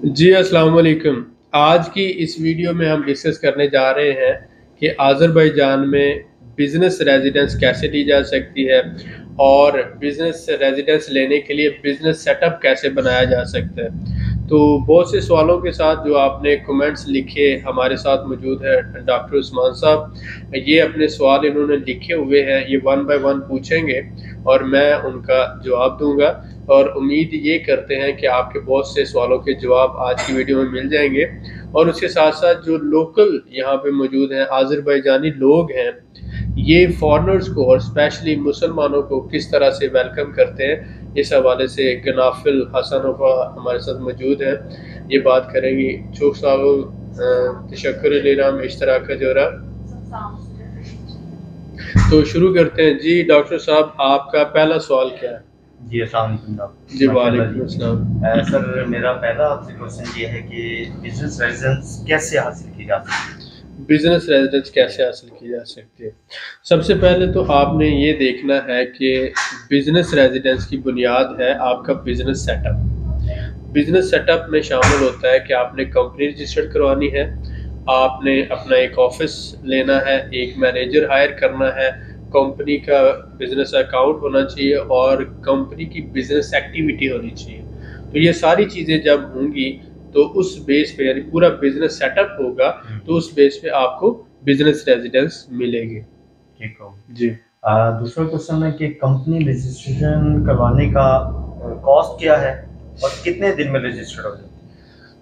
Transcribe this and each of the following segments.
जी, अस्सलाम वालेकुम। आज की इस वीडियो में हम डिस्कस करने जा रहे हैं कि आज़रबाईजान में बिज़नेस रेज़िडेंस कैसे ली जा सकती है और बिज़नेस रेज़िडेंस लेने के लिए बिज़नेस सेटअप कैसे बनाया जा सकता है। तो बहुत से सवालों के साथ जो आपने कमेंट्स लिखे हमारे साथ मौजूद है डॉक्टर उस्मान साहब। ये अपने सवाल इन्होंने लिखे हुए हैं, ये वन बाय वन पूछेंगे और मैं उनका जवाब दूँगा। और उम्मीद ये करते हैं कि आपके बहुत से सवालों के जवाब आज की वीडियो में मिल जाएंगे। और उसके साथ साथ जो लोकल यहाँ पे मौजूद हैं आज़रबाईजानी लोग हैं, ये फॉरेनर्स को और स्पेशली मुसलमानों को किस तरह से वेलकम करते हैं, इस हवाले से गनाफिल हसनोफा हमारे साथ मौजूद हैं, ये बात करेंगी। चूक साहब तशक्कुर लेनाम इश्तराक जो रहा। तो शुरू करते हैं जी। डॉक्टर साहब, आपका पहला सवाल क्या है? जी अस्सलाम वालेकुम साहब। जी माशाल्लाह वालेकुम जी। अस्सलाम। सर मेरा पहला आपसे क्वेश्चन ये है कि बिजनेस लाइसेंस कैसे हासिल की जा सकती बिजनेस रेजिडेंस कैसे हासिल की जा सकती है? सबसे पहले तो आपने ये देखना है कि बिजनेस रेजिडेंस की बुनियाद है आपका बिजनेस सेटअप। बिजनेस सेटअप में शामिल होता है कि आपने कंपनी रजिस्टर्ड करवानी है, आपने अपना एक ऑफिस लेना है, एक मैनेजर हायर करना है, कंपनी का बिजनेस अकाउंट होना चाहिए और कंपनी की बिजनेस एक्टिविटी होनी चाहिए। तो ये सारी चीज़ें जब होंगी तो उस बेस पे यानी पूरा बिजनेस सेटअप होगा, है? तो उस बेस पे आपको बिजनेस रेजिडेंस मिलेगी। ठीक हो। जी। दूसरा क्वेश्चन है कि कंपनी रजिस्ट्रेशन करवाने का कॉस्ट क्या है और कितने दिन में रजिस्टर्ड हो जाती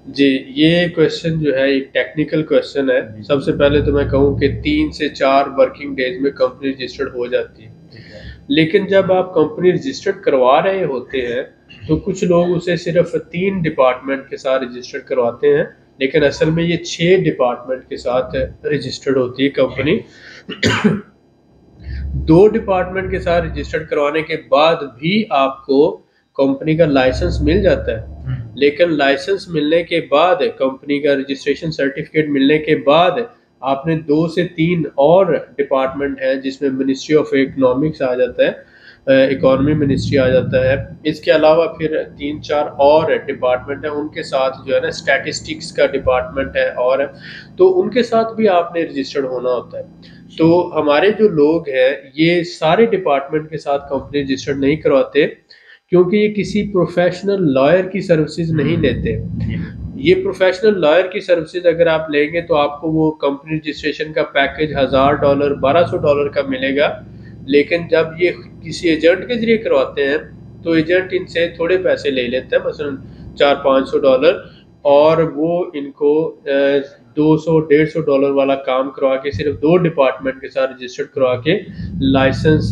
जी, ये क्वेश्चन जो है एक टेक्निकल क्वेश्चन है। जी। सबसे पहले तो मैं कहूँ कि 3 से 4 वर्किंग डेज़ में कंपनी रजिस्टर्ड हो जाती है। है? ठीक है। लेकिन जब आप कंपनी रजिस्टर्ड करवा रहे होते हैं, तो कुछ लोग उसे सिर्फ़ 3 डिपार्टमेंट के साथ रजिस्टर्ड करवाते हैं, लेकिन असल में ये 6 डिपार्टमेंट के साथ रजिस्टर्ड होती है कंपनी। 2 डिपार्टमेंट के साथ रजिस्टर्ड करवाने के बाद भी आपको कंपनी का लाइसेंस मिल जाता है। लेकिन लाइसेंस मिलने के बाद, कंपनी का रजिस्ट्रेशन सर्टिफिकेट मिलने के बाद, आपने 2 से 3 और डिपार्टमेंट हैं जिसमें मिनिस्ट्री ऑफ इकोनॉमिक्स आ जाता है, इकोनॉमी मिनिस्ट्री आ जाता है। इसके अलावा फिर 3-4 और डिपार्टमेंट हैं, उनके साथ जो है ना स्टैटिस्टिक्स का डिपार्टमेंट है और तो उनके साथ भी आपने रजिस्टर्ड होना होता है। तो हमारे जो लोग हैं ये सारे डिपार्टमेंट के साथ कंपनी रजिस्टर्ड नहीं करवाते, क्योंकि ये किसी प्रोफेशनल लॉयर की सर्विसेज नहीं लेते। ये प्रोफेशनल लॉयर की सर्विसेज अगर आप लेंगे तो आपको वो कंपनी रजिस्ट्रेशन का पैकेज $1000 $1200 का मिलेगा। लेकिन जब ये किसी एजेंट के जरिए करवाते हैं तो एजेंट इनसे थोड़े पैसे ले लेता है, मसलन $400-500, और वो इनको 200-150 डॉलर वाला काम करवा के सिर्फ 2 डिपार्टमेंट के साथ रजिस्टर्ड करवा के लाइसेंस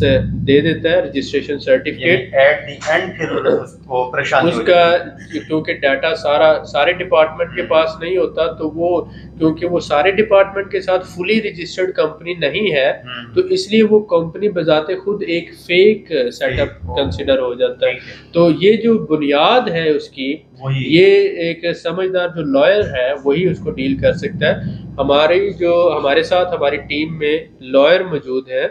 दे देता है, registration certificate. At the end फिर उसको परेशानी हो उसका जाती है। क्योंकि डाटा सारे डिपार्टमेंट के पास नहीं होता, तो वो क्योंकि वो सारे डिपार्टमेंट के साथ फुली रजिस्टर्ड कंपनी नहीं है, तो इसलिए वो कंपनी बजाते खुद एक फेक सेटअप कंसिडर हो जाता है। तो ये जो बुनियाद है उसकी, ये एक समझदार जो लॉयर है वही उसको डील कर सकता है। हमारे साथ हमारी टीम में लॉयर मौजूद है।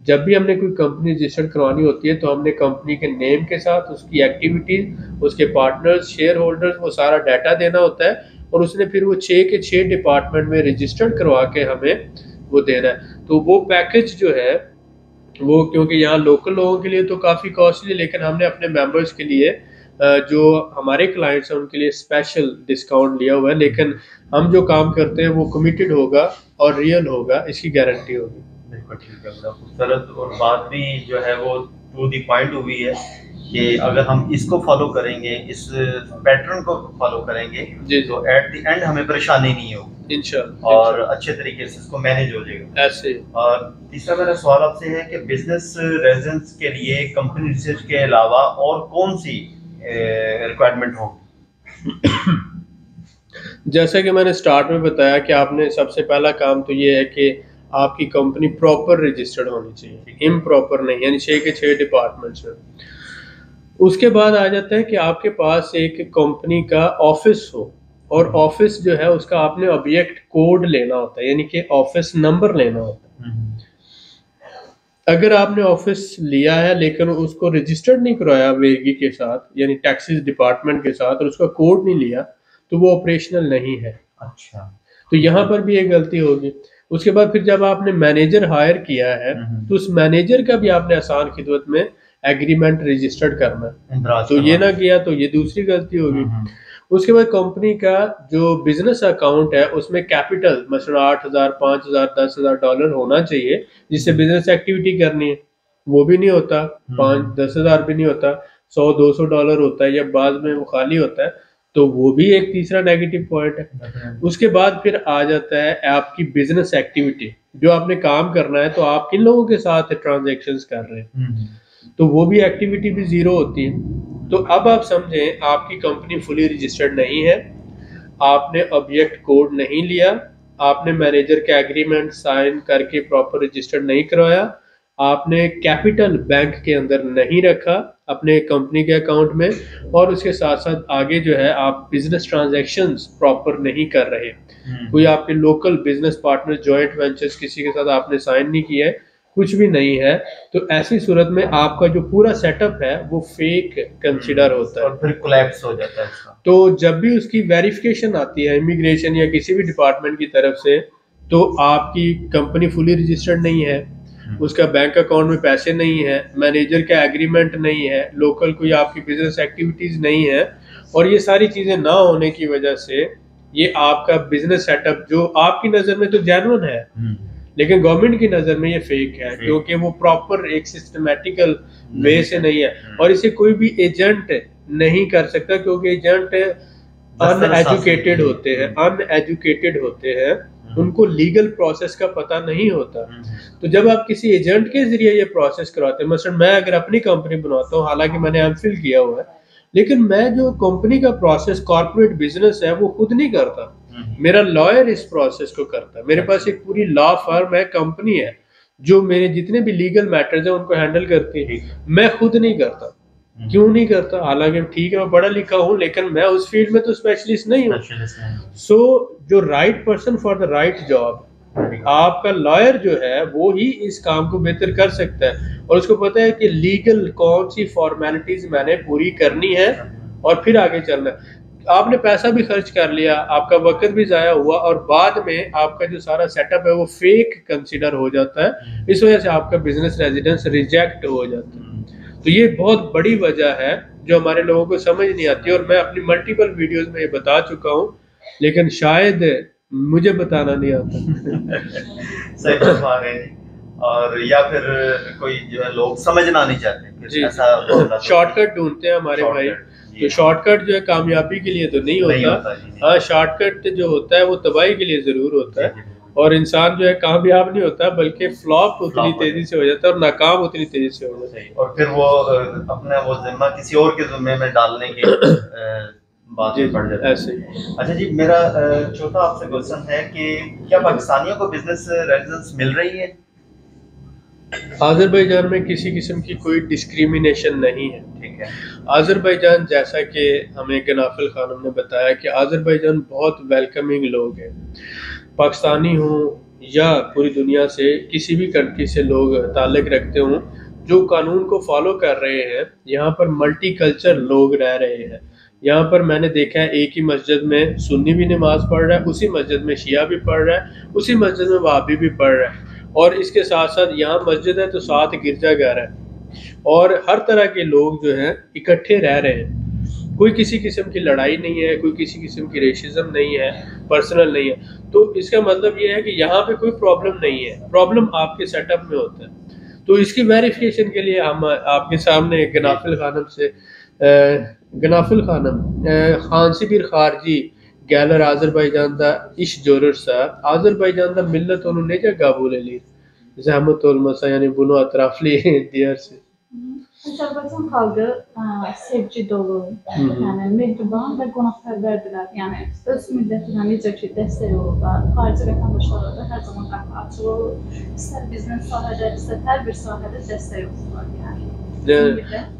जब भी हमने कोई कंपनी रजिस्टर्ड करवानी होती है तो हमने कंपनी के नेम के साथ उसकी एक्टिविटीज, उसके पार्टनर्स, शेयर होल्डर्स, वो सारा डाटा देना होता है और उसने फिर वो 6 के 6 डिपार्टमेंट में रजिस्टर्ड करवा के हमें वो देना है। तो वो पैकेज जो है वो, क्योंकि यहाँ लोकल लोगों के लिए तो काफ़ी कॉस्टली, लेकिन हमने अपने मेंबर्स के लिए जो हमारे क्लाइंट्स हैं उनके लिए स्पेशल डिस्काउंट लिया हुआ है। लेकिन हम जो काम करते हैं वो कमिटेड होगा और रियल होगा, इसकी गारंटी होगी। बिल्कुल ठीक है। बड़ा खूबसूरत और बात भी जो है वो टू दी पॉइंट हुई है कि अगर हम इसको फॉलो करेंगे, इस पैटर्न को फॉलो करेंगे, जी तो एट द एंड हमें परेशानी नहीं होगी इंशाल्लाह और अच्छे तरीके से इसको मैनेज हो जाएगा ऐसे। और तीसरा मेरा सवाल आपसे है कि बिजनेस रेजिडेंस के लिए कंपनी रिसर्च के अलावा और कौन सी रिक्वायरमेंट होगी? जैसा कि मैंने स्टार्ट में बताया कि आपने सबसे पहला काम तो ये है कि आपकी कंपनी प्रॉपर रजिस्टर्ड होनी चाहिए, इम्प्रॉपर नहीं, यानी 6 के 6 डिपार्टमेंट्स में। उसके बाद आ जाता है कि आपके पास एक कंपनी का ऑफिस हो, और ऑफिस जो है उसका आपने ऑब्जेक्ट कोड लेना होता है, यानी कि ऑफिस नंबर लेना होता है। अगर आपने ऑफिस लिया है लेकिन उसको रजिस्टर्ड नहीं करवाया वेगी के साथ, यानी टैक्सेस डिपार्टमेंट के साथ, और उसका कोड नहीं लिया, तो वो ऑपरेशनल नहीं है। अच्छा। तो यहाँ पर भी एक गलती होगी। उसके बाद फिर जब आपने मैनेजर हायर किया है तो उस मैनेजर का भी आपने आसान खिदमत में एग्रीमेंट रजिस्टर्ड करना है, तो ये ना किया तो ये दूसरी गलती होगी। उसके बाद कंपनी का जो बिजनेस अकाउंट है उसमें कैपिटल मसलन 8,000 5,000 10,000 डॉलर होना चाहिए जिससे बिजनेस एक्टिविटी करनी है, वो भी नहीं होता। 5-10,000 भी नहीं होता, 100-200 डॉलर होता है या बाद में वो खाली होता है, तो वो भी एक तीसरा नेगेटिव पॉइंट है। उसके बाद फिर आ जाता है आपकी बिजनेस एक्टिविटी, जो आपने काम करना है तो आप किन लोगों के साथ ट्रांजेक्शन्स कर रहे हैं, तो वो भी एक्टिविटी भी जीरो होती है। तो अब आप समझें आपकी कंपनी फुली रजिस्टर्ड नहीं है, आपने ऑब्जेक्ट कोड नहीं लिया, आपने मैनेजर का एग्रीमेंट साइन करके प्रॉपर रजिस्टर्ड नहीं करवाया, आपने कैपिटल बैंक के अंदर नहीं रखा अपने कंपनी के अकाउंट में, और उसके साथ साथ आगे जो है आप बिजनेस ट्रांजैक्शंस प्रॉपर नहीं कर रहे, कोई आपके local business partner joint ventures किसी के साथ आपने साइन नहीं किया है, कुछ भी नहीं है, तो ऐसी सूरत में आपका जो पूरा सेटअप है वो फेक कंसीडर होता है और फिर कोलैप्स हो जाता है इसका। तो जब भी उसकी वेरिफिकेशन आती है इमिग्रेशन या किसी भी डिपार्टमेंट की तरफ से, तो आपकी कंपनी फुली रजिस्टर्ड नहीं है, उसका बैंक अकाउंट में पैसे नहीं है, मैनेजर का एग्रीमेंट नहीं है, लोकल कोई आपकी बिजनेस एक्टिविटीज नहीं है, और ये सारी चीजें ना होने की वजह से ये आपका बिजनेस सेटअप जो आपकी नजर में तो जेन्युइन है लेकिन गवर्नमेंट की नजर में ये फेक है, क्योंकि वो प्रॉपर एक सिस्टमैटिकल वे से नहीं है, और इसे कोई भी एजेंट नहीं कर सकता, क्योंकि एजेंट अनएजुकेटेड होते हैं, उनको लीगल प्रोसेस का पता नहीं होता। तो जब आप किसी एजेंट के जरिए ये प्रोसेस करवाते हैं, मसलन मैं अगर अपनी कंपनी बनवाता हूँ, हालांकि मैंने एमफिल किया हुआ है, लेकिन मैं जो कंपनी का प्रोसेस कॉर्पोरेट बिजनेस है वो खुद नहीं करता, मेरा लॉयर इस प्रोसेस को करता है। मेरे पास एक पूरी लॉ फर्म है, कंपनी है, जो मेरे जितने भी लीगल मैटर्स हैं उनको हैंडल करती है, मैं खुद नहीं करता। क्यों नहीं करता? हालांकि ठीक है मैं पढ़ा लिखा हूँ, लेकिन मैं उस फील्ड में तो स्पेशलिस्ट नहीं हूँ। सो जो right person for the right job, आपका लॉयर जो है वो ही इस काम को बेहतर कर सकता है, और उसको पता है कि लीगल कौन सी फॉर्मेलिटीज मैंने पूरी करनी है और फिर आगे चलना है। आपने पैसा भी खर्च कर लिया, आपका वक्त भी जाया हुआ, और बाद में आपका जो सारा सेटअप है वो फेक कंसीडर हो जाता है, इस वजह से आपका बिजनेस रेजिडेंस रिजेक्ट हो जाता है। तो ये बहुत बड़ी वजह है जो हमारे लोगों को समझ नहीं आती, और मैं अपनी मल्टीपल वीडियोस में ये बता चुका हूँ, लेकिन शायद मुझे बताना नहीं आता। सही फरमा रहे हैं। और या फिर कोई जो है लोग समझना नहीं चाहते, फिर ऐसा शॉर्टकट ढूंढते हैं हमारे भाई, तो शॉर्टकट जो है कामयाबी के लिए तो नहीं होता। हाँ, शॉर्टकट जो होता है वो तबाही के लिए जरूर होता है, और इंसान जो है कामयाब नहीं होता बल्कि फ्लॉप उतनी तेजी से हो जाता है और नाकाम उतनी तेजी से हो जाता है, और फिर वो अपना वो जिम्मा किसी और के जिम्मे में डालने के बात बढ़ जाती है ऐसे। अच्छा जी, मेरा छोटा आपसे क्वेश्चन है कि क्या पाकिस्तानियों को बिजनेस रेजिडेंस मिल रही है? आज़रबाईजान में किसी किस्म की कोई डिस्क्रिमिनेशन नहीं है, ठीक है। आज़रबाईजान, जैसा कि हमें गनाफिल खानम ने बताया कि आज़रबाईजान बहुत वेलकमिंग लोग हैं, पाकिस्तानी हों या पूरी दुनिया से किसी भी कंट्री से लोग ताल्लुक़ रखते हों, जो कानून को फॉलो कर रहे हैं, यहाँ पर मल्टी कल्चर लोग रह रहे हैं। यहाँ पर मैंने देखा है एक ही मस्जिद में सुन्नी भी नमाज पढ़ रहा है, उसी मस्जिद में शिया भी पढ़ रहा है, उसी मस्जिद में वहाबी भी पढ़ रहा है, और इसके साथ साथ यहाँ मस्जिद है तो साथ गिरजाघर है, और हर तरह के लोग जो हैं इकट्ठे रह रहे हैं। कोई किसी किस्म की लड़ाई नहीं है, कोई किसी किस्म की रेशिज्म नहीं है, पर्सनल नहीं है। तो इसका मतलब ये है कि यहाँ पे कोई प्रॉब्लम नहीं है, प्रॉब्लम आपके सेटअप में होता है। तो इसकी वेरिफिकेशन के लिए हम आपके सामने गनाफिल खानम खानसिबिर खारजी गैलर आज़रबाईजान दा इश जोरर सा आज़रबाईजान दा मिल्लत उन्होंने क्या गाबूले ली zahmet olmasa yani bunu atraflı diyersin. Azərbaycan xalqı sevgi dolu, yəni mehriban və qonaqpərvərdirlər. Yəni öz millətinə necə ki dəstək olurlar, xarici vətəndaşlara da hər zaman qapı açıq olur. İstər biznes sahədə, istər hər bir sahədə dəstək olurlar yəni.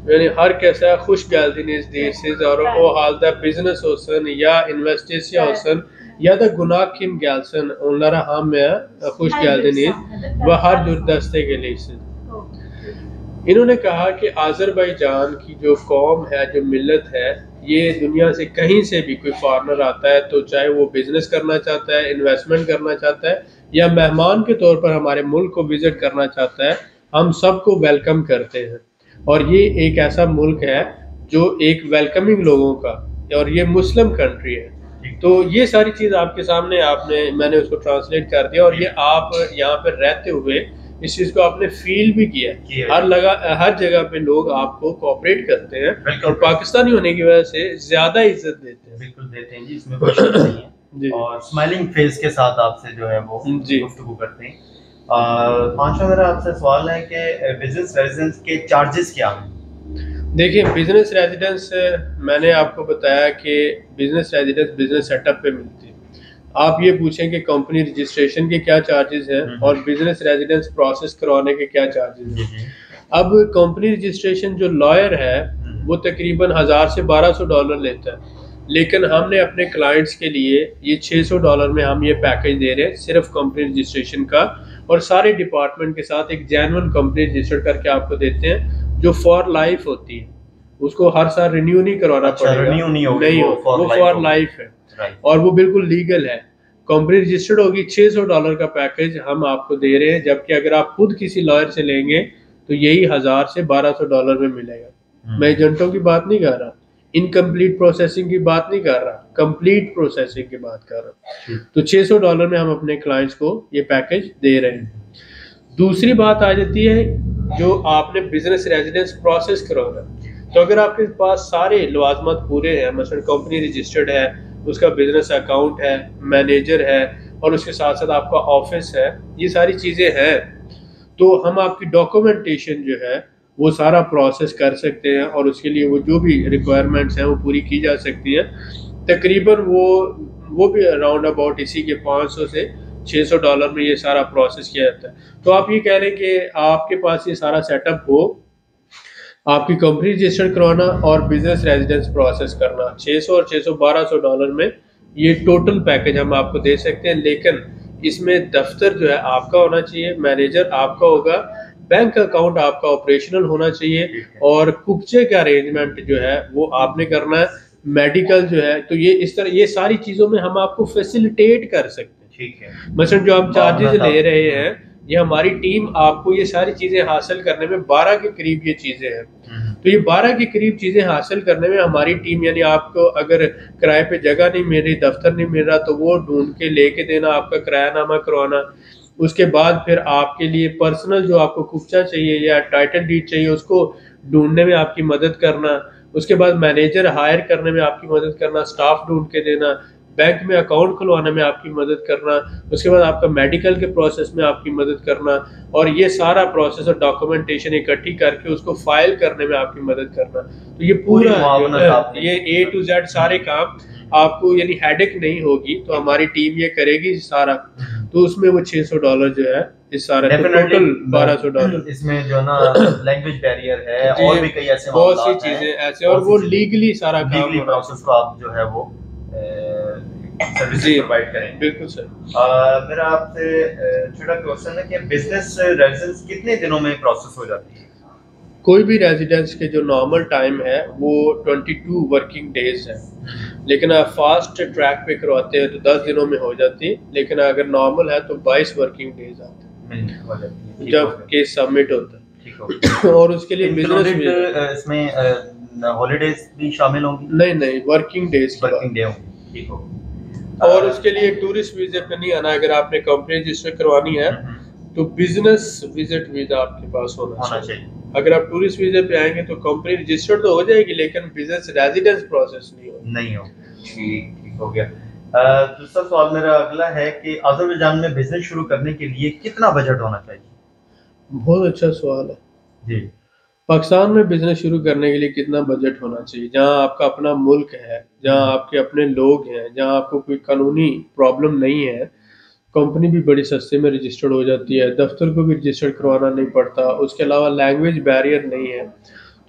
Yani herkese hoş geldiniz deyirsiniz, और o halde business olsun ya investisiya olsun ya da günah kim gelsin onlara hamıya hoş geldiniz ve her türlü destek ediyorsunuz। इन्होंने कहा कि Azerbaijan की जो कौम है, जो मिल्लत है, ये दुनिया से कहीं से भी कोई फॉरेनर आता है, तो चाहे वो बिजनेस करना चाहता है, इन्वेस्टमेंट करना चाहता है या मेहमान के तौर पर हमारे मुल्क को विजिट करना चाहता है, हम सबको वेलकम करते हैं। और ये एक ऐसा मुल्क है जो एक वेलकमिंग लोगों का, और ये मुस्लिम कंट्री है। तो ये सारी चीज़ आपके सामने मैंने उसको ट्रांसलेट कर दिया, और ये आप यहाँ पर रहते हुए इस चीज़ को आपने फील भी किया। हर जगह पे लोग आपको कोऑपरेट करते हैं और पाकिस्तानी होने की वजह से ज्यादा इज्जत देते हैं। बिल्कुल देते हैं जी, इसमें कोई शक नहीं है। और स्माइलिंग फेस के साथ आपसे जो है वो गुफ्तगू करते हैं। पांचवा मेरा आपसे सवाल है कि बिजनेस रेजिडेंस के चार्जेस क्या हैं? देखिए, बिजनेस रेजिडेंस मैंने आपको बताया कि बिजनेस रेजिडेंस बिजनेस सेटअप पे मिलती है। आप ये पूछें कि कंपनी रजिस्ट्रेशन के क्या चार्जेस हैं और बिजनेस रेजिडेंस प्रोसेस करवाने के क्या चार्जेस हैं। अब कंपनी रजिस्ट्रेशन जो लॉयर है वो तकरीबन $1000 से $1200 लेता है, लेकिन हमने अपने क्लाइंट्स के लिए ये $600 में हम ये पैकेज दे रहे हैं, सिर्फ कंपनी रजिस्ट्रेशन का, और सारे डिपार्टमेंट के साथ एक जेन्युइन कंपनी रजिस्टर करके आपको देते हैं जो फॉर लाइफ होती है। उसको हर साल रिन्यू नहीं करवाना पड़ेगा, नहीं वो फॉर लाइफ है और वो बिल्कुल लीगल है। कंपनी रजिस्टर्ड होगी। $600 का पैकेज हम आपको दे रहे हैं, जबकि अगर आप खुद किसी लॉयर से लेंगे तो यही $1000 से $1200 में मिलेगा। मैं एजेंटों की बात नहीं कर रहा, इनकम्प्लीट प्रोसेसिंग की बात नहीं कर रहा, कंप्लीट प्रोसेसिंग की बात कर रहा। तो $600 में हम अपने क्लाइंट्स को ये पैकेज दे रहे हैं। दूसरी बात आ जाती है जो आपने बिजनेस रेजिडेंस प्रोसेस करवाना, तो अगर आपके पास सारे लवाजमत पूरे हैं, मसलन कंपनी रजिस्टर्ड है, उसका बिजनेस अकाउंट है, मैनेजर है और उसके साथ साथ आपका ऑफिस है, ये सारी चीज़ें हैं, तो हम आपकी डॉक्यूमेंटेशन जो है वो सारा प्रोसेस कर सकते हैं और उसके लिए वो जो भी रिक्वायरमेंट्स हैं वो पूरी की जा सकती है। तकरीबन वो भी अराउंड अबाउट इसी के $500 से $600 में ये सारा प्रोसेस किया जाता है। तो आप ये कह रहे हैं कि आपके पास ये सारा सेटअप हो, आपकी कंपनी रजिस्टर करवाना और बिजनेस रेजिडेंस प्रोसेस करना, 600 और 600 $1200 में ये टोटल पैकेज हम आपको दे सकते हैं। लेकिन इसमें दफ्तर जो है आपका होना चाहिए, मैनेजर आपका होगा, बैंक अकाउंट आपका ऑपरेशनल होना चाहिए और कुकचे का अरेंजमेंट जो है वो आपने करना है, मेडिकल जो है। तो ये इस तरह ये सारी चीज़ों में हम आपको फैसिलिटेट कर सकते हैं। ठीक है, मसलन जो हम चार्जेस ले रहे हैं, ये हमारी टीम आपको ये सारी चीज़ें हासिल करने में 12 के करीब ये चीज़ें हैं। तो ये 12 के करीब चीज़ें हासिल करने में हमारी टीम, यानी आपको अगर किराए पे जगह नहीं मिल रही, दफ्तर नहीं मिल रहा, तो वो ढूंढ के लेके देना, आपका किरायानामा करवाना, उसके बाद फिर आपके लिए पर्सनल जो आपको कुफ्चा चाहिए या टाइटल डीड चाहिए उसको ढूंढने में आपकी मदद करना, उसके बाद मैनेजर हायर करने में आपकी मदद करना, स्टाफ ढूंढ के देना, बैंक में अकाउंट खुलवाने में आपकी मदद करना, उसके बाद आपका मेडिकल के प्रोसेस में आपकी मदद करना, और ये सारा प्रोसेस और डॉक्यूमेंटेशन इकट्ठी करके उसको फाइल करने में आपकी मदद करना। तो ये पूरा ये A to Z सारे काम आपको, यानी हेडेक नहीं होगी, तो हमारी टीम ये करेगी सारा। तो उसमें वो $600 जो है इस सारा, तो टोटल $1200। इसमें जो ना लैंग्वेज बैरियर है और भी कई ऐसे बहुत सी चीजें ऐसे, और वो लीगली सारा काम प्रोसेस को आप जो है वो सर्विस प्रोवाइड करें। बिल्कुल सर। मेरा आपसे छोटा क्वेश्चन है कि बिजनेस रेजिडेंस कितने दिनों में प्रोसेस हो जाती है? कोई भी रेजिडेंस के जो नॉर्मल टाइम है वो 22 वर्किंग डेज है, लेकिन आप फास्ट ट्रैक पे करवाते हैं तो 10 दिनों में हो जाती है, लेकिन अगर नॉर्मल है तो 22 वर्किंग डेज आते हैं जब केस सबमिट होता है। ठीक हो। और उसके लिए बिजनेस इसमें हॉलीडेज भी शामिल होंगी? नहीं, वर्किंग डेज वर्किंग डे होंगी। ठीक हो। और उसके लिए टूरिस्ट वीजे पे नहीं आना, अगर आपने कंपनी रजिस्टर करवानी है तो बिजनेस विजिट वीजा आपके पास होना चाहिए। अगर आप टूरिस्ट वीजे पे आएंगे तो कंपनी रजिस्टर्ड तो हो जाएगी, लेकिन बिजनेस रेजिडेंस प्रोसेस नहीं हो। ठीक हो गया। दूसरा सवाल मेरा अगला है कि अज़रबैजान में बिजनेस शुरू करने के लिए कितना बजट होना चाहिए? बहुत अच्छा सवाल है जी। पाकिस्तान में बिजनेस शुरू करने के लिए कितना बजट होना चाहिए? जहां आपका अपना मुल्क है, जहां आपके अपने लोग हैं, जहां आपको कोई कानूनी प्रॉब्लम नहीं है, कंपनी भी बड़ी सस्ते में रजिस्टर्ड हो जाती है, दफ्तर को भी रजिस्टर्ड करवाना नहीं पड़ता, उसके अलावा लैंग्वेज बैरियर नहीं है।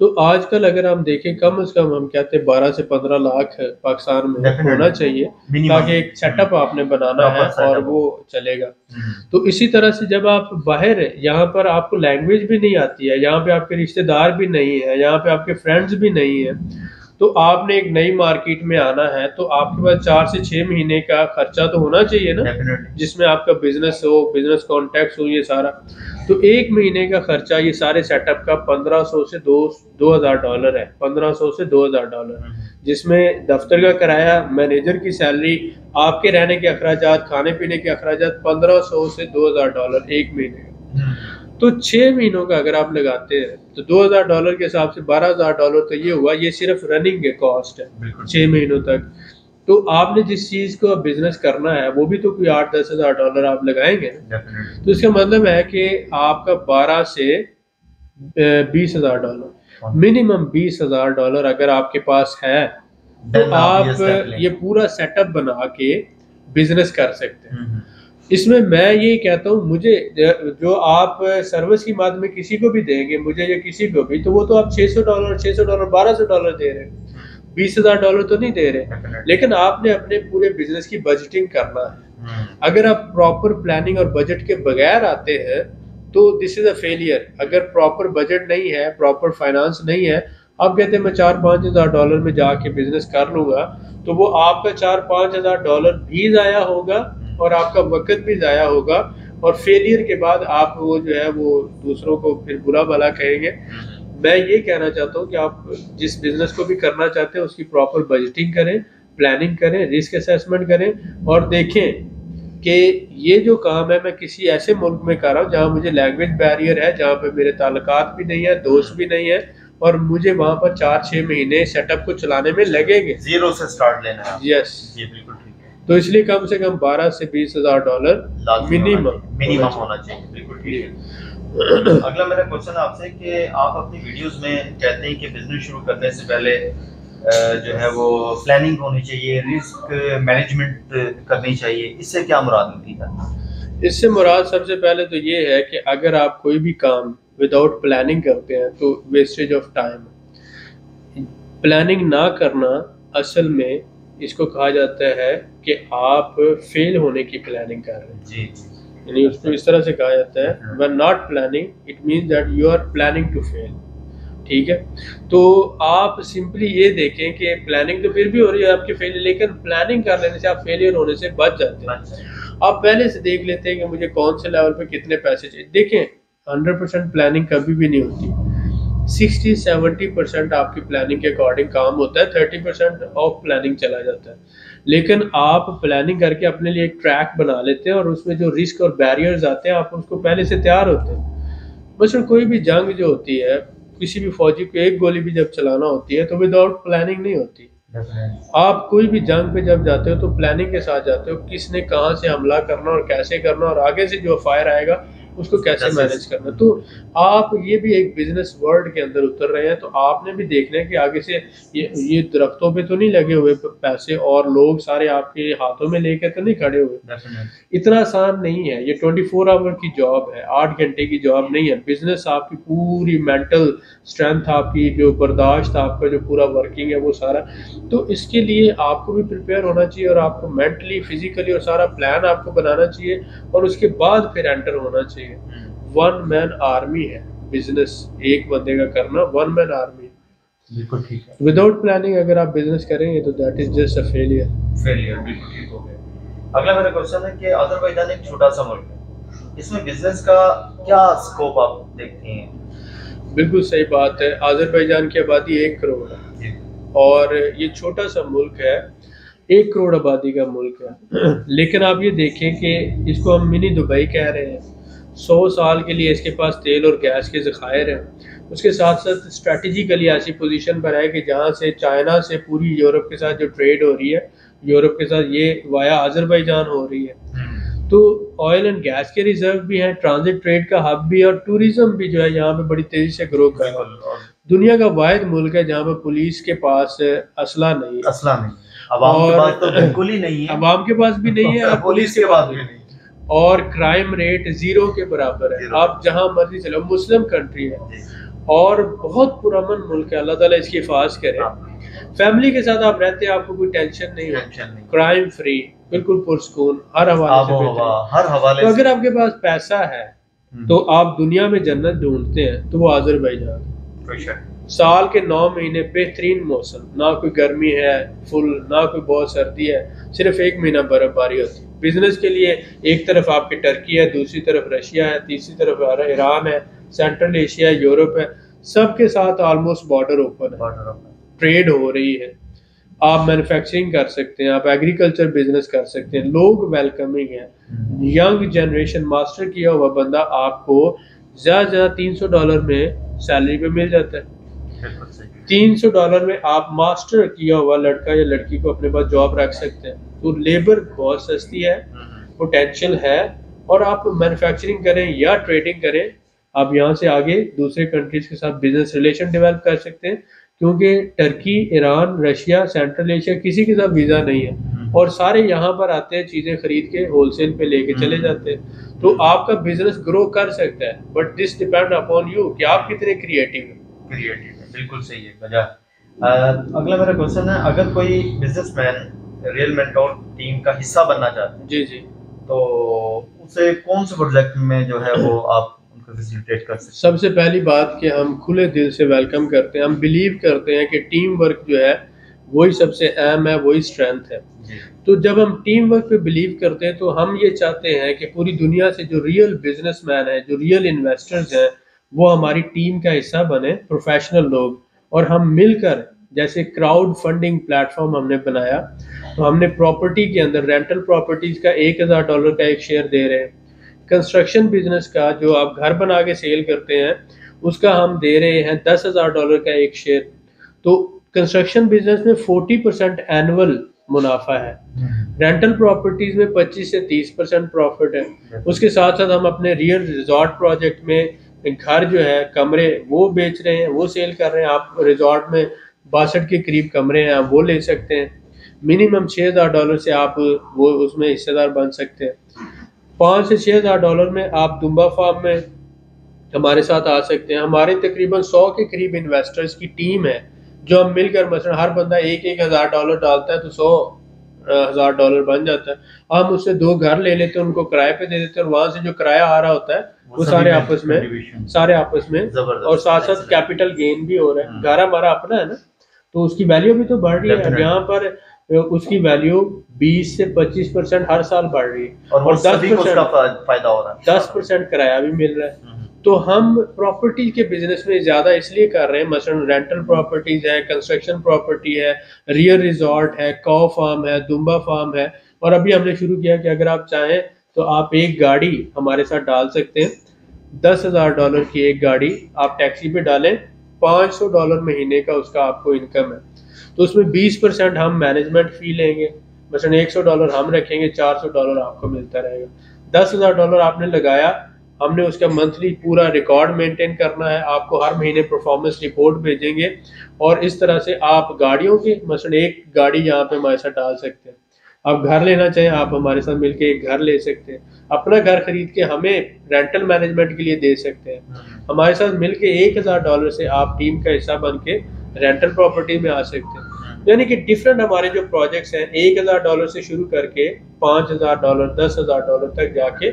तो आजकल अगर हम देखें, कम से कम हम कहते हैं 12 से 15 लाख पाकिस्तान में होना चाहिए, ताकि एक सेटअप आपने बनाना है और वो चलेगा। तो इसी तरह से जब आप बाहर, यहाँ पर आपको लैंग्वेज भी नहीं आती है, यहाँ पे आपके रिश्तेदार भी नहीं है, यहाँ पे आपके फ्रेंड्स भी नहीं है, तो आपने एक नई मार्केट में आना है तो आपके पास 4 से 6 महीने का खर्चा तो होना चाहिए ना, जिसमें आपका बिजनेस हो, बिजनेस कॉन्टैक्ट्स हो, ये सारा। तो 1 महीने का खर्चा ये सारे सेटअप का $1500 से $2000 है, $1500 से $2000, जिसमें दफ्तर का किराया, मैनेजर की सैलरी, आपके रहने के अखराजात, खाने पीने के अखराजात, $1500 से $2000 1 महीने का। तो 6 महीनों का अगर आप लगाते हैं तो $2000 के हिसाब से $12000 तो ये हुआ, ये सिर्फ रनिंग के कॉस्ट है 6 महीनों तक। तो आपने जिस चीज को बिजनेस करना है वो भी तो कोई $8-10 हज़ार आप लगाएंगे ना। तो इसका मतलब है कि आपका 12 से $20,000 मिनिमम $20,000 अगर आपके पास है तो आप ये पूरा सेटअप बना के बिजनेस कर सकते हैं। इसमें मैं ये कहता हूँ, मुझे जो आप सर्विस की माध्यम में किसी को भी देंगे, मुझे या किसी को भी, तो वो तो आप $600 $1200 दे रहे हैं, $20,000 तो नहीं दे रहे। लेकिन आपने अपने पूरे बिजनेस की बजटिंग करना है। अगर आप प्रॉपर प्लानिंग और बजट के बगैर आते हैं तो दिस इज अ फेलियर। अगर प्रॉपर बजट नहीं है, प्रॉपर फाइनेंस नहीं है, आप कहते हैं मैं $4-5 हज़ार में जाके बिजनेस कर लूंगा, तो वो आपका $4-5 हज़ार भी जाया होगा और आपका वक्त भी जाया होगा, और फेलियर के बाद आप वो जो है वो दूसरों को फिर बुरा भला कहेंगे। मैं ये कहना चाहता हूँ कि आप जिस बिजनेस को भी करना चाहते हैं उसकी प्रॉपर बजटिंग करें, प्लानिंग करें, रिस्क असेसमेंट करें, और देखें कि ये जो काम है मैं किसी ऐसे मुल्क में कर रहा हूँ जहाँ मुझे लैंग्वेज बैरियर है, जहाँ पे मेरे ताल्लुकात भी नहीं है, दोस्त भी नहीं है, और मुझे वहाँ पर 4-6 महीने सेटअप को चलाने में लगेंगे। जीरो से स्टार्ट लेना है। यस, ये बिल्कुल ठीक है। तो इसलिए कम से कम 12 से 20 हज़ार डॉलर मिनिमम होना चाहिए। बिल्कुल ठीक है। अगला मेरा क्वेश्चन आपसे कि आप अपनी वीडियोस में कहते हैं कि बिजनेस शुरू करने से पहले जो है वो प्लानिंग होनी चाहिए, रिस्क मैनेजमेंट करनी चाहिए, इससे क्या मुराद होती है? इससे मुराद सबसे पहले तो ये है कि अगर आप कोई भी काम विदाउट प्लानिंग करते हैं तो वेस्टेज ऑफ टाइम। प्लानिंग ना करना असल में इसको कहा जाता है कि आप फेल होने की प्लानिंग कर रहे हैं जी। यानी उसको इस तरह से कहा जाता है, when not planning it means that you are planning to fail. ठीक है, तो आप सिंपली ये देखें कि प्लानिंग तो फिर भी हो रही है आपकी फेलियर, लेकिन प्लानिंग कर लेने से आप फेलियर होने से बच जाते हैं। आप पहले से देख लेते हैं कि मुझे कौन से लेवल पे कितने पैसे चाहिए। देखें 100% प्लानिंग कभी भी नहीं होती, 60-70% आपकी प्लानिंग के अकॉर्डिंग काम होता है, 30% ऑफ प्लानिंग चला जाता है। लेकिन आप प्लानिंग करके अपने लिए एक ट्रैक बना लेते हैं और उसमें जो रिस्क और बैरियर्स आते हैं आप उसको पहले से तैयार होते हैं। मसलन कोई भी जंग जो होती है, किसी भी फौजी को एक गोली भी जब चलाना होती है तो विदाउट प्लानिंग नहीं होती। आप कोई भी जंग पे जब जाते हो तो प्लानिंग के साथ जाते हो, किसने कहाँ से हमला करना और कैसे करना, और आगे से जो फायर आएगा उसको कैसे मैनेज करना। तो आप ये भी एक बिजनेस वर्ल्ड के अंदर उतर रहे हैं, तो आपने भी देखना है कि आगे से ये दरख्तों पे तो नहीं लगे हुए पैसे और लोग सारे आपके हाथों में लेकर तो नहीं खड़े हुए। इतना आसान नहीं है, ये 24 आवर की जॉब है, 8 घंटे की जॉब नहीं है। बिजनेस आपकी पूरी मेंटल स्ट्रेंथ, आपकी जो बर्दाश्त, आपका जो पूरा वर्किंग है वो सारा, तो इसके लिए आपको भी प्रिपेयर होना चाहिए और आपको मेंटली, फिजिकली और सारा प्लान आपको बनाना चाहिए, और उसके बाद फिर एंटर होना चाहिए। वन मैन आर्मी है बिजनेस, एक बंदे का करना वन मैन आर्मी। बिल्कुल ठीक है। विदाउट प्लानिंग अगर आप बिजनेस करेंगे तो that is just a failure. बिल्कुल ठीक हो गया। अगला मेरा क्वेश्चन है कि अजरबैजान एक छोटा सा मुल्क है, इसमें बिजनेस का क्या स्कोप आप देखते हैं? बिल्कुल सही बात है। अजरबैजान की आबादी 1 करोड़ है और ये छोटा सा मुल्क है, 1 करोड़ आबादी का मुल्क है। लेकिन आप ये देखें कि इसको हम मिनी दुबई कह रहे हैं। 100 साल के लिए इसके पास तेल और गैस के ज़खायर हैं। उसके साथ साथ स्ट्रेटेजिकली ऐसी पोजीशन पर है कि जहाँ से चाइना से पूरी यूरोप के साथ जो ट्रेड हो रही है, यूरोप के साथ ये वाया अजरबैजान हो रही है। तो ऑयल एंड गैस के रिजर्व भी हैं, ट्रांजिट ट्रेड का हब भी है, और टूरिज्म भी जो है यहाँ पे बड़ी तेजी से ग्रो कर रहा है। दुनिया का वाहिद मुल्क है जहाँ पे पुलिस के पास असला नहीं, अवाम के पास तो बिल्कुल ही नहीं है, अवाम के पास भी नहीं है, पुलिस के पास भी नहीं, और क्राइम रेट 0 के बराबर है। आप जहां मर्जी चलो, मुस्लिम कंट्री है और बहुत पुरअमन मुल्क है। अल्लाह ताला इसकी हिफाजत करे। फैमिली के साथ आप रहते हैं, आपको कोई टेंशन नहीं है, क्राइम फ्री, बिल्कुल पुरसकून, हर हवाले से। तो अगर आपके पास पैसा है तो आप दुनिया में जन्नत ढूंढते हैं तो वो अजरबैजान। साल के 9 महीने बेहतरीन मौसम, ना कोई गर्मी है फुल, ना कोई बहुत सर्दी है, सिर्फ एक महीना बर्फबारी होती है। बिजनेस के लिए एक तरफ आपकी टर्की है, दूसरी तरफ रशिया है, तीसरी तरफ ईरान है, सेंट्रल एशिया, यूरोप है, सबके साथ ऑलमोस्ट बॉर्डर ओपन है, ट्रेड हो रही है। आप मैन्युफैक्चरिंग कर सकते हैं, आप एग्रीकल्चर बिजनेस कर सकते हैं, लोग वेलकमिंग है। यंग जनरेशन, मास्टर किया हुआ बंदा आपको ज़्यादा $300 में सैलरी पे मिल जाता है। $300 में आप मास्टर किया हुआ लड़का या लड़की को अपने पास जॉब रख सकते हैं। तो लेबर बहुत सस्ती है, पोटेंशियल है, और आप मैन्युफैक्चरिंग करें या ट्रेडिंग करें, आप यहाँ से आगे दूसरे कंट्रीज के साथ बिजनेस रिलेशन डेवलप कर सकते हैं, क्योंकि Turkey, Iran, Russia, central Asia किसी के साथ वीज़ा नहीं है, और सारे यहाँ पर आते हैं, चीज़ें खरीद के होलसेल पे लेके चले जाते हैं। तो आपका बिजनेस ग्रो कर सकता है, but this depend upon you कि आप कितने क्रिएटिव हैं। बिल्कुल सही है, गजब। अगला मेरा क्वेश्चन है, अगर कोई बिजनेसमैन रियल मेंटोर टीम का हिस्सा बनना चाहते हैं, जी जी, तो उसे कौन से प्रोजेक्ट में जो है वो आप उनको फैसिलिटेट कर सकते हैं? सबसे पहली बात कि हम खुले दिल से वेलकम करते हैं। हम बिलीव करते हैं कि टीम वर्क जो है वही सबसे अहम है, वही स्ट्रेंथ है। तो जब हम टीम वर्क पे बिलीव करते हैं तो हम ये चाहते हैं कि पूरी दुनिया से जो रियल बिजनेसमैन है, जो रियल इन्वेस्टर्स हैं, वो हमारी टीम का हिस्सा बने, प्रोफेशनल लोग, और हम मिलकर, जैसे क्राउड फंडिंग प्लेटफॉर्म हमने बनाया, तो हमने प्रॉपर्टी के अंदर रेंटल प्रॉपर्टीज का $1000 का एक शेयर दे रहे हैं। कंस्ट्रक्शन बिजनेस का, जो आप घर बना के सेल करते हैं, उसका हम दे रहे हैं $10,000 का एक शेयर। तो कंस्ट्रक्शन बिजनेस में 40% एनुअल मुनाफा है, रेंटल प्रॉपर्टीज में 25 से 30% प्रॉफिट है। उसके साथ साथ हम अपने रियल रिजॉर्ट प्रोजेक्ट में घर जो है, कमरे, वो बेच रहे हैं, वो सेल कर रहे हैं। आप रिजॉर्ट में 62 के करीब कमरे हैं, आप वो ले सकते हैं। मिनिमम $6000 से आप वो उसमें हिस्सेदार बन सकते हैं। $5 से $6000 में आप दुम्बा फार्म में हमारे साथ आ सकते हैं। हमारे तकरीबन 100 के करीब इन्वेस्टर्स की टीम है, जो हम मिलकर, मसलन हर बंदा $1000 डालता है तो $100,000 बन जाता है। हम उससे 2 घर ले लेते हैं, उनको किराए पे दे देते हैं, और वहां से जो किराया आ रहा होता है वो सारे आपस में और साथ साथ कैपिटल गेन भी हो रहा है। घर हमारा अपना है ना, तो उसकी वैल्यू भी तो बढ़ रही है। यहाँ पर उसकी वैल्यू 20 से 25% हर साल बढ़ रही है, और 10% फायदा हो रहा है, 10% किराया भी मिल रहा है। तो हम प्रॉपर्टी के बिजनेस में ज़्यादा इसलिए कर रहे हैं, मसलन रेंटल प्रॉपर्टीज है, कंस्ट्रक्शन प्रॉपर्टी है, रियल रिजॉर्ट है, काऊ फार्म है, दुम्बा फार्म है, और अभी हमने शुरू किया कि अगर आप चाहें तो आप एक गाड़ी हमारे साथ डाल सकते हैं। $10,000 की एक गाड़ी आप टैक्सी पे डालें, $500 महीने का उसका आपको इनकम है। तो उसमें 20% हम मैनेजमेंट फी लेंगे, मसलन $100 हम रखेंगे, $400 आपको मिलता रहेगा। $10,000 आपने लगाया, हमने उसका मंथली पूरा रिकॉर्ड मेंटेन करना है, आपको हर महीने परफॉर्मेंस रिपोर्ट भेजेंगे, और इस तरह से आप गाड़ियों की, मसलन एक गाड़ी यहाँ पे हमारे साथ डाल सकते हैं। आप घर लेना चाहें, आप हमारे साथ मिलके एक घर ले सकते हैं, अपना घर खरीद के हमें रेंटल मैनेजमेंट के लिए दे सकते हैं। हमारे साथ मिलके $1000 से आप टीम का हिस्सा बन के रेंटल प्रॉपर्टी में आ सकते हैं। यानी कि डिफरेंट हमारे जो प्रोजेक्ट्स हैं, $1000 से शुरू करके $5000, $10,000 तक जाके,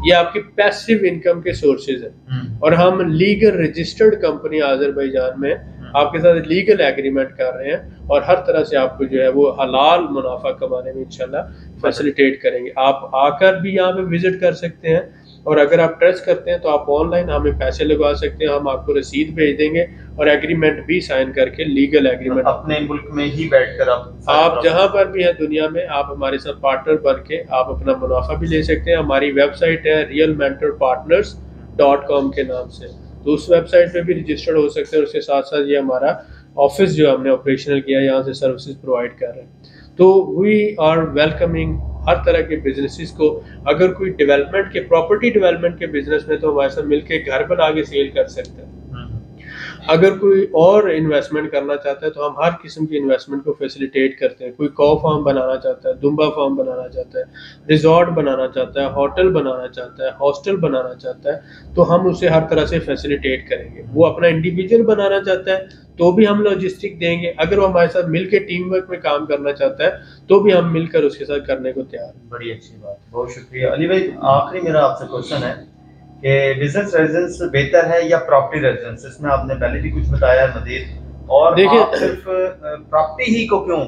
ये आपकी पैसिव इनकम के सोर्सेज हैं। और हम लीगल रजिस्टर्ड कंपनी आज़रबाईजान में आपके साथ लीगल एग्रीमेंट कर रहे हैं, और हर तरह से आपको जो है वो हलाल मुनाफा कमाने में इंशाल्लाह फैसिलिटेट करेंगे। आप आकर भी यहाँ पे विजिट कर सकते हैं, और अगर आप ट्रस्ट करते हैं तो आप ऑनलाइन हमें पैसे लगवा सकते हैं, हम आपको रसीद भेज देंगे, और एग्रीमेंट भी साइन करके, लीगल एग्रीमेंट, अपने मुल्क में ही बैठकर आप जहां पर भी हैं दुनिया में, आप हमारे साथ पार्टनर बन के आप अपना मुनाफा भी ले सकते हैं। हमारी वेबसाइट है realmentorpartners.com के नाम से, तो उस वेबसाइट पे भी रजिस्टर्ड हो सकते हैं। उसके साथ साथ ये हमारा ऑफिस जो हमने ऑपरेशनल किया, यहाँ से सर्विसेज प्रोवाइड कर रहे हैं। तो वी आर वेलकमिंग हर तरह के बिजनेसेस को। अगर कोई डेवलपमेंट के, प्रॉपर्टी डेवलपमेंट के बिजनेस में, तो हमारे साथ मिलके घर बना के सेल कर सकते हैं। अगर कोई और इन्वेस्टमेंट करना चाहता है तो हम हर किस्म की इन्वेस्टमेंट को फैसिलिटेट करते हैं। कोई काऊ फार्म बनाना चाहता है, दुम्बा फार्म बनाना चाहता है, रिजॉर्ट बनाना चाहता है, होटल बनाना चाहता है, हॉस्टल बनाना चाहता है, तो हम उसे हर तरह से फैसिलिटेट करेंगे। वो अपना इंडिविजुअल बनाना चाहता है तो भी हम लॉजिस्टिक देंगे। अगर वो हमारे साथ मिलकर टीम वर्क में काम करना चाहता है तो भी हम मिलकर उसके साथ करने को तैयार हैं। बड़ी अच्छी बात, बहुत शुक्रिया अली भाई। आखिरी मेरा आपसे क्वेश्चन है कि बिजनेस रेजिडेंस बेहतर है या प्रॉपर्टी रेजिडेंस? इसमें आपने पहले भी कुछ बताया मजीद, और देखिए आप सिर्फ प्रॉपर्टी ही को क्यों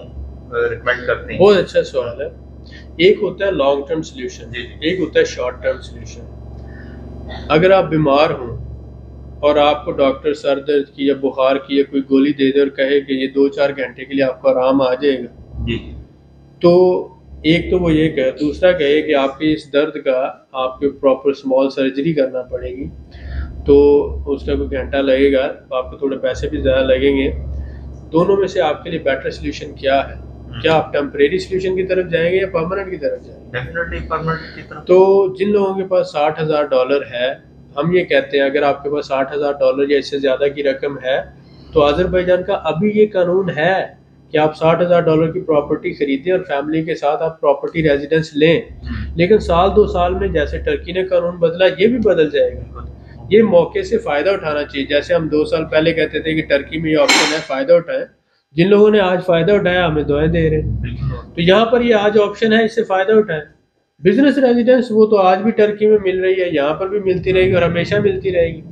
रिकमेंड करते हैं? बहुत अच्छा सवाल है। एक होता है लॉन्ग टर्म सोल्यूशन, एक होता है शॉर्ट टर्म सोल्यूशन। अगर आप बीमार हो और आपको डॉक्टर सर दर्द की या बुखार की या कोई गोली दे दे और कहे कि ये 2-4 घंटे के लिए आपको आराम आ जाएगा जी, तो एक तो वो ये कहे, दूसरा कहे कि आपके इस दर्द का आपके प्रॉपर स्मॉल सर्जरी करना पड़ेगी, तो उसका कोई घंटा लगेगा, आपको थोड़े पैसे भी ज़्यादा लगेंगे। दोनों में से आपके लिए बेटर सोल्यूशन क्या है? क्या आप टेम्परेरी सोल्यूशन की तरफ जाएंगे या परमानेंट की तरफ जाएंगे? डेफिनेटली परमानेंट की तरफ। तो जिन लोगों के पास $60,000 है, हम ये कहते हैं अगर आपके पास $60,000 या इससे ज़्यादा की रकम है, तो आज़रबाईजान का अभी ये कानून है कि आप $60,000 की प्रॉपर्टी खरीदें और फैमिली के साथ आप प्रॉपर्टी रेजिडेंस लें। लेकिन साल 2 साल में जैसे टर्की ने कानून बदला, ये भी बदल जाएगा। ये मौके से फ़ायदा उठाना चाहिए। जैसे हम 2 साल पहले कहते थे कि टर्की में ये ऑप्शन है, फ़ायदा उठाएं। जिन लोगों ने आज फ़ायदा उठाया हमें दुआएं दे रहे हैं। तो यहाँ पर ये आज ऑप्शन है, इससे फ़ायदा उठाएं। बिजनेस रेजिडेंस वो तो आज भी टर्की में मिल रही है, यहाँ पर भी मिलती रहेगी और हमेशा मिलती रहेगी।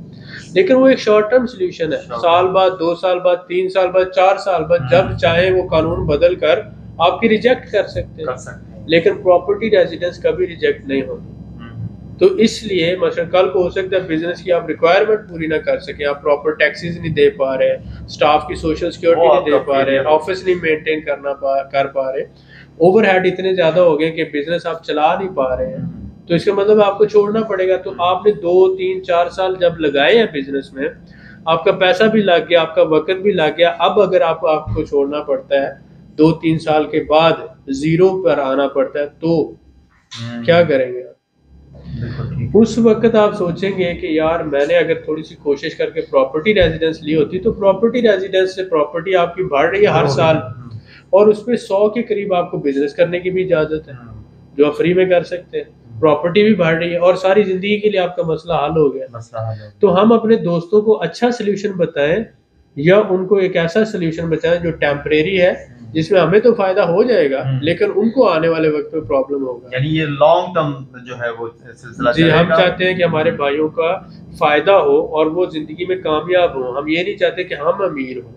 लेकिन वो एक शॉर्ट टर्म सोल्यूशन है। साल बाद, 2 साल बाद, 3 साल बाद, 4 साल बाद जब चाहे वो कानून बदल कर आपकी रिजेक्ट कर सकते हैं। लेकिन प्रॉपर्टी रेजिडेंस कभी रिजेक्ट नहीं होती। तो इसलिए मसलन कल को हो सकता है बिजनेस की आप रिक्वायरमेंट पूरी ना कर सकें, आप प्रॉपर टैक्सेस नहीं दे पा रहे, स्टाफ की सोशल सिक्योरिटी नहीं दे पा रहे, ऑफिस नहीं मेंटेन कर पा रहे, ओवरहेड इतने ज्यादा हो गए कि बिजनेस आप चला नहीं पा रहे हैं, तो इसका मतलब आपको छोड़ना पड़ेगा। तो आपने 2, 3, 4 साल जब लगाए हैं बिजनेस में, आपका पैसा भी लग गया, आपका वक्त भी लग गया। अब अगर आपको छोड़ना पड़ता है 2-3 साल के बाद, जीरो पर आना पड़ता है, तो क्या करेंगे? उस वक्त आप सोचेंगे कि यार मैंने अगर थोड़ी सी कोशिश करके प्रॉपर्टी रेजिडेंस ली होती, तो प्रॉपर्टी रेजिडेंस से प्रॉपर्टी आपकी बढ़ रही है हर साल, और उसमें 100 के करीब आपको बिजनेस करने की भी इजाजत है जो आप फ्री में कर सकते हैं। प्रॉपर्टी भी बढ़ रही है और सारी जिंदगी के लिए आपका मसला हल हो गया। तो हम अपने दोस्तों को अच्छा सोल्यूशन बताएं या उनको एक ऐसा सोल्यूशन बताएं जो टेम्परेरी है, जिसमें हमें तो फायदा हो जाएगा लेकिन उनको आने वाले वक्त में प्रॉब्लम होगा। यानी ये लॉन्ग टर्म जो है वो सिलसिला जी, हम चाहते हैं कि हमारे भाइयों का फायदा हो और वो जिंदगी में कामयाब हो। हम ये नहीं चाहते कि हम अमीर हों,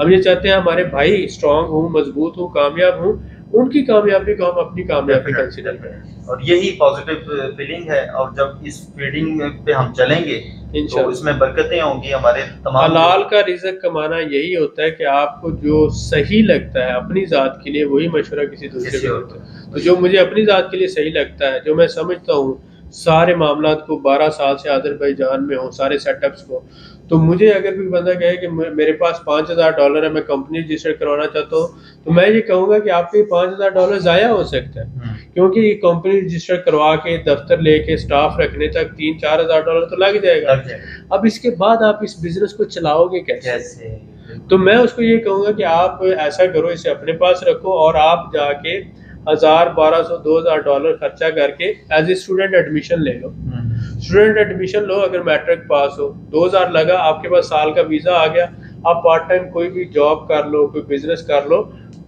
हम ये चाहते हैं हमारे भाई स्ट्रांग हो, मजबूत हो, कामयाब हो। उनकी कामयाबी को हम अपनी कामयाबी कंसीडर करें, और यही पॉजिटिव फीलिंग है। और जब इस फीलिंग पे हम चलेंगे तो इसमें बरकतें होंगी हमारे तमाम। हलाल का रिज़्क कमाना यही होता है कि आपको जो सही लगता है अपनी ज़ात के लिए, वही मशवरा किसी दूसरे को होता है। तो जो मुझे अपनी ज़ात के लिए सही लगता है, जो मैं समझता हूँ सारे मामलात को 12 साल से आज़रबाईजान में हो, सारे सेटअप्स को, तो मुझे अगर कोई बंदा कहे कि मेरे पास $5,000 है, मैं कंपनी रजिस्टर करवाना चाहता हूँ, तो मैं ये कहूँगा कि आपके $5,000 ज़ाया हो सकता है, क्योंकि ये कंपनी रजिस्टर करवा के दफ्तर लेके स्टाफ रखने तक $3-4 हज़ार तो लग जाएगा। अब इसके बाद आप इस बिजनेस को चलाओगे कैसे? तो मैं उसको ये कहूँगा कि आप ऐसा करो, इसे अपने पास रखो और आप जाके $1,000, $1,200, $2,000 खर्चा करके एज ए स्टूडेंट एडमिशन ले लो। स्टूडेंट एडमिशन लो, अगर मैट्रिक पास हो, 2,000 लगा, आपके पास साल का वीज़ा आ गया, आप पार्ट टाइम कोई भी जॉब कर लो, कोई बिजनेस कर लो,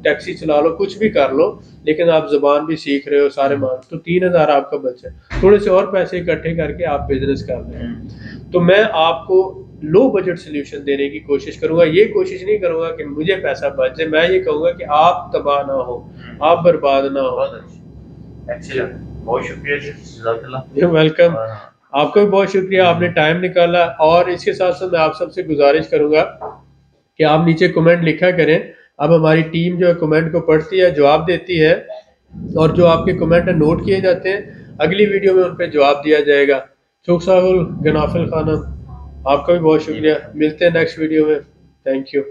टैक्सी चला लो, कुछ भी कर लो, लेकिन आप ज़बान भी सीख रहे हो, सारे मान, तो 3,000 आपका बचा। थोड़े से और पैसे इकट्ठे करके आप बिजनेस कर लें। तो मैं आपको लो बजट सोल्यूशन देने की कोशिश करूंगा। ये कोशिश नहीं करूंगा कि मुझे पैसा बच जाए, मैं ये कहूंगा कि आप तबाह ना हो, आप बर्बाद ना हो। बहुत शुक्रिया, वेलकम। आपका भी बहुत शुक्रिया, आपने टाइम निकाला। और इसके साथ साथ मैं आप सबसे गुजारिश करूंगा कि आप नीचे कमेंट लिखा करें। अब हमारी टीम जो है कमेंट को पढ़ती है, जवाब देती है, और जो आपके कमेंट नोट किए जाते हैं अगली वीडियो में उन पर जवाब दिया जाएगा। शुक्रिया गनाफिल खानम, आपका भी बहुत शुक्रिया। मिलते हैं नेक्स्ट वीडियो में। Thank you.